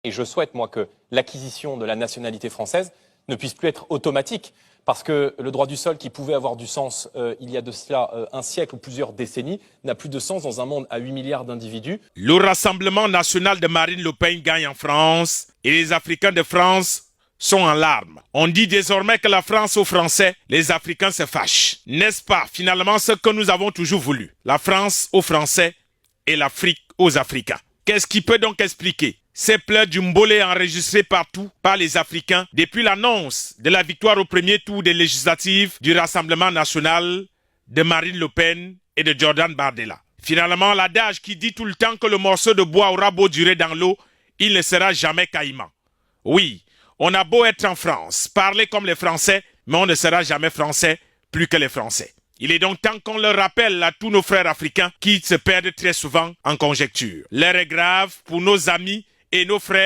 Et je souhaite, moi, que l'acquisition de la nationalité française ne puisse plus être automatique. Parce que le droit du sol qui pouvait avoir du sens il y a de cela un siècle ou plusieurs décennies n'a plus de sens dans un monde à 8 milliards d'individus. Le Rassemblement national de Marine Le Pen gagne en France et les Africains de France sont en larmes. On dit désormais que la France aux Français, les Africains se fâchent. N'est-ce pas finalement ce que nous avons toujours voulu? La France aux Français et l'Afrique aux Africains. Qu'est-ce qui peut donc expliquer ces pleurs du mbolé enregistrés partout par les Africains depuis l'annonce de la victoire au premier tour des législatives du Rassemblement national de Marine Le Pen et de Jordan Bardella? Finalement, l'adage qui dit tout le temps que le morceau de bois aura beau durer dans l'eau, il ne sera jamais caïman. Oui, on a beau être en France, parler comme les Français, mais on ne sera jamais français plus que les Français. Il est donc temps qu'on le rappelle à tous nos frères africains qui se perdent très souvent en conjecture. L'heure est grave pour nos amis et nos frères